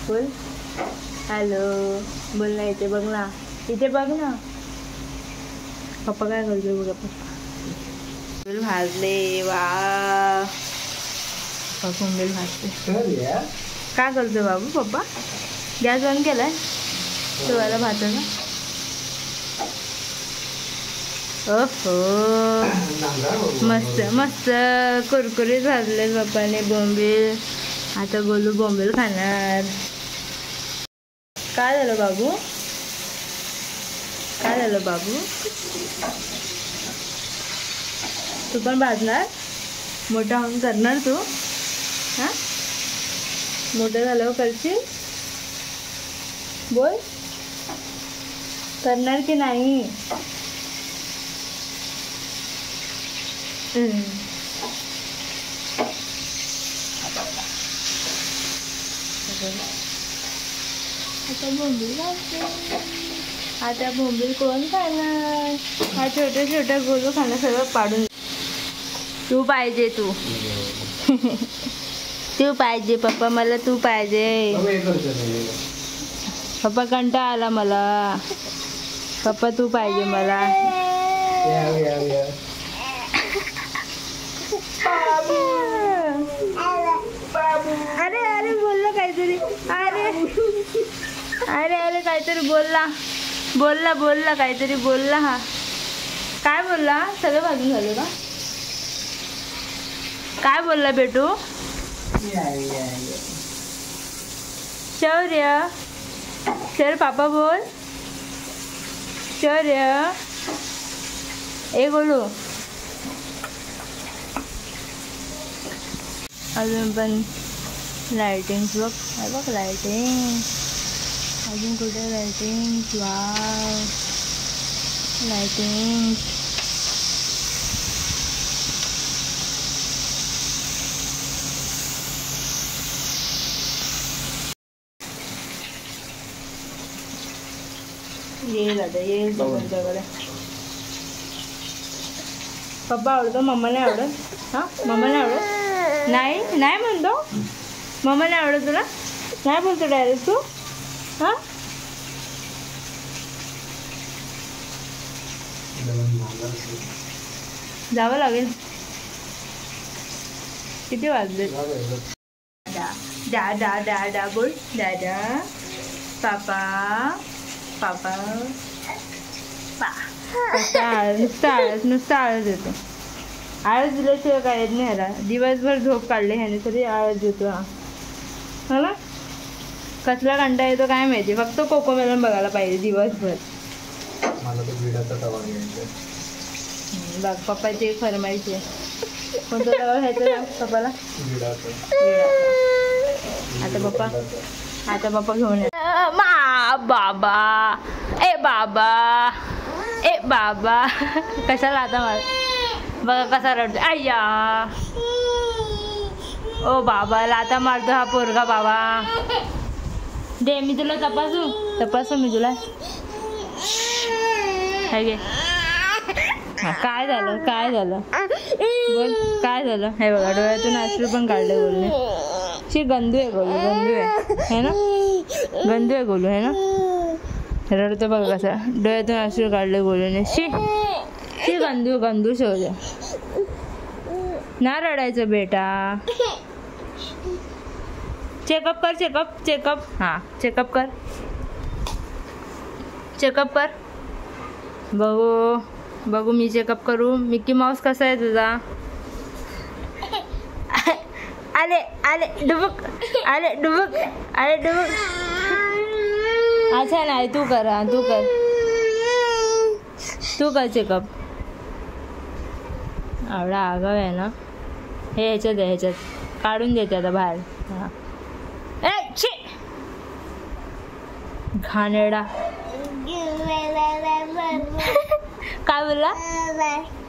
बोल हॅलो, बोल ना, इथे बघ ना, इथे बघ ना. पप्पा काय करतोय बघा. पप्पा भाजले. वा बोंबील भाजते. काय करतोय बाबू पप्पा? गॅस बंद केलाय शिवायला भाताचा. ओहो मस्त मस्त कुरकुरीत भाजले पप्पाने बोंबील. आता गोलू बोंबील खाणार. काय झालं बाबू? काय झालं बाबू? तू पण भाजणार? मोठा होऊन करणार तू? हां मोठं झाल्यावर करशील? बोल करणार की नाही? आता बोंबील आता बोंबील कोण खाणार? हा छोट्या छोट्या गोलू खाणं सगळं पाडून. तू पाहिजे तू तू पाहिजे पप्पा, मला तू पाहिजे. पप्पा कंटाळा आला मला. पप्पा तू पाहिजे मला. अरे अरे बोलला काहीतरी. अरे अरे अरे काहीतरी बोलला बोलला बोलला काहीतरी बोलला. हा काय बोलला? सगळं भाजून झालं का? काय बोलला बेटू? शौर्य शौर्य पापा बोल. शौर्य ए गोलू. अजून पण लाइटिंग बघ लाइटिंग. अजून कुठे लाइटिंग? Wow lighting. येईल आता येईल तुमच्याकडे. पप्पा आवडतो, मम्मा नाही आवडत. हां मम्मा नाही आवडत. नाही नाही म्हणतो मम्मा नाही आवडत तुला. नाही बोलतो डायरेक्ट तू. हां जावं लागेल. किती वाजले? दादा दादा बोल. दादा पापा पापा. नुसतं आळस येतो. आळस दिल्याशिवाय काय येत नाही ह्याला. दिवसभर झोप काढली ह्याने तरी आळस येतो. हा ना कसला कंटाळा येतो काय माहिती. फक्त कोकोमेलन बघायला पाहिजे दिवसभर. मला तो विडाचा तवा घ्यायचा. बघ पप्पाची एक फरमाईश आहे. कोणता तवा घ्यायचा ना पप्पाला? आता पप्पा घेऊन ये. बाबा ए बाबा ए बाबा. कशाला आता मला बघा कसा रडतो. आय्या ओ बाबा लाता मारतो हा पोरगा. बाबा दे मी तुला तपासू मी तुला. हे काय झालं काय झालं बोल. काय झालं? हे बघा डोळ्यातून अश्रू पण काढले गोलूने. शी गंदू आहे गोलू. गंदू आहे ना. गंदू आहे गोलू है ना. रडतो बघा कसा. डोळ्यातून अश्रू काढले गोलूने. शी शी गंदू गंदू शोध. ना रडायचं बेटा. चेकअप कर. चेकअप हां चेकअप कर. चेकअप कर. बघू मी चेकअप करू. मिकी माऊस कसा आहे तुझा? आले आले डुबुक आले डुबुक आले डुबुक. अच्छा नाही तू कर. हां तू कर चेकअप. आवडा आगाव आहे ना. हे ह्याच्यात काढून देते आता बाहेर. हां ए छी घाणेरडा. काय बोलला?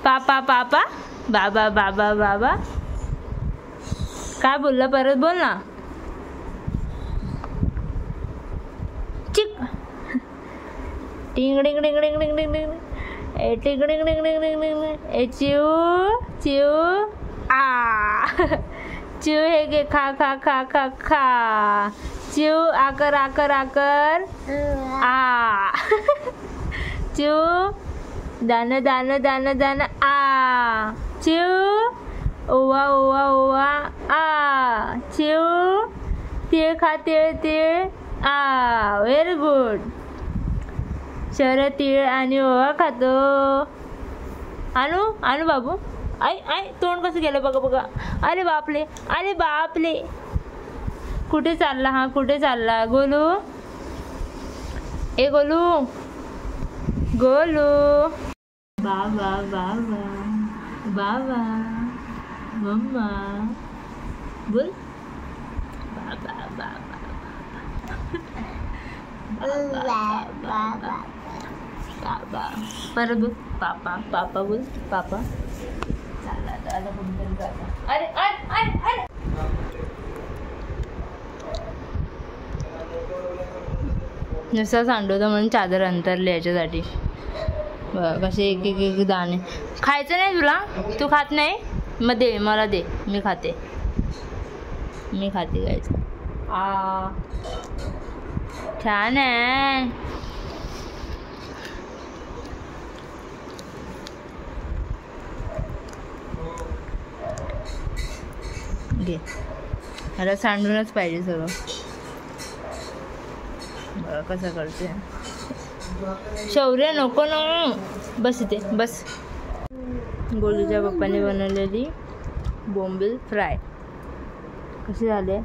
पापा पापा बाबा बाबा बाबा. काय बोलला परत बोल ना. चिक टिंग डिंग डिंग डिंग डिंग डिंग डिंग. ए टिंग डिंग डिंग डिंग डिंग डिंग. ए चिऊ चिऊ आ चिव हे घे खा खा खा खा खा. चिव आकर आकर आकर आ. चिव दाना दाना दाना दाना आ. चिव ओवा ओवा ओवा आ. चिव तीळ खा तीळ तीळ आ. Very good. शौर्य तीळ आणि ओवा खातो. आणू आणू बाबू. आई आई तोंड कसं गेलं बघा बघा. अरे बापले अरे बापले. कुठे चालला हा कुठे चालला गोलू. ए गोलू गोलू. बाबा बाबा बाबा मम्मा बोल. बाबा बाबा बाबा बाबा परत बोल. पापा पापा बोल पापा. चालला चालला कुठेतरी चालला. अरे अरे अरे अरे. नुसता सांडवतो म्हणून चादर अंतरली याच्यासाठी. बघा कसे एक एक एक दाणे. खायचं नाही तुला. तू खात नाही मग दे मला दे. मी खाते खायचं. आ छान आहे. घे मला सांडूनच पाहिजे सगळं. बघा कसं करते. शौर्य नको ना. बस इथे बस. गोलूच्या पप्पाने बनवलेली बोंबील फ्राय कशी झाले.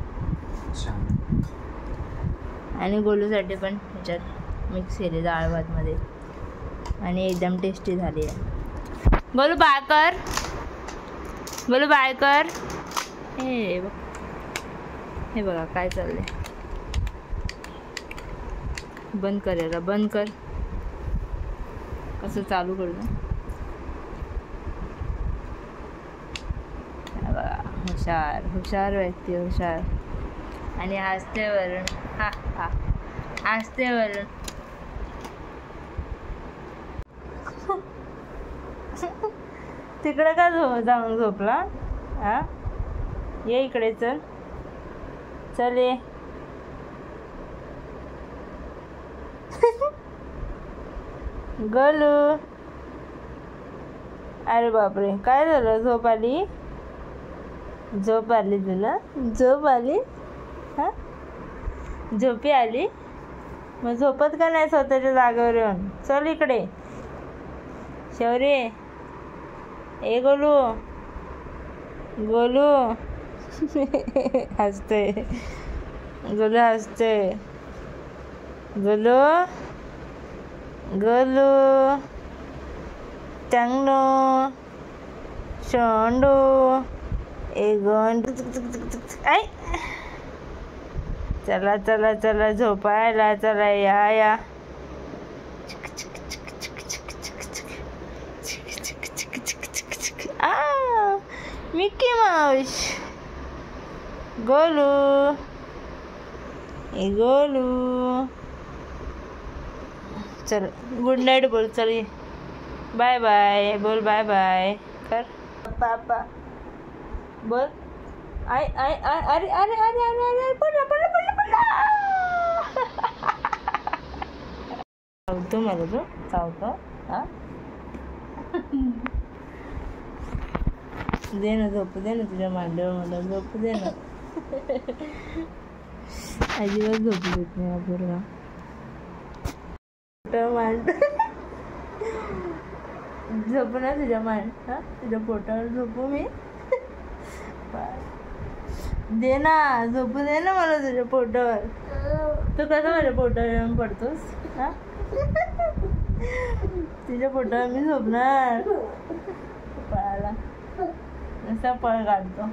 आणि गोलूसाठी पण ह्याच्यात मिक्स केले डाळ भातमध्ये आणि एकदम टेस्टी झाली आहे. गोलू बाय कर. गोलू बाय कर. हे बघा काय चाललंय. बंद कर याला बंद कर. कसं चालू करतो. हुशार हुशार व्यक्ती हुशार. आणि हसते वरून. हा हा हसते वरून. तिकडे का जाऊन झोपला. हा ये इकडे चल. चल ये. गोलू. अरे बापरे काय झालं. झोप आली. झोप आली तुला. झोप आली. हा झोपी आली. मग झोपत का नाही स्वतःच्या जागेवर येऊन. चल इकडे. शौर्य ए गोलू गोलू. हसते गोलू हसते. गोलू गोलू चांगलो शोंडू एगोन. आई चला चला चला झोपायला चला. या या. Mickey Mouse. गोलू ए गोलू. चल गुड नाईट बोल. चल बाय बाय बोल. बाय बाय कर. पापा बोल. आय आय आय. अरे अरे अरे अरे अरे पडला पडला पडला पडला. चावतो मला तो चावतो. हा दे ना झोपू दे ना. तुझ्या मांडीवर मला झोपू दे ना. अजिबात झोपू देत नाही पोरगा. मांड झोपू ना तुझ्या मांड. हा तुझ्या पोटावर झोपू मी. दे ना झोपू दे ना मला तुझ्या पोटावर. तू कसं माझ्या पोटावर येऊन पडतोस. हा तुझ्या पोटावर मी झोपणार. पळाला नुसता पळ काढतो.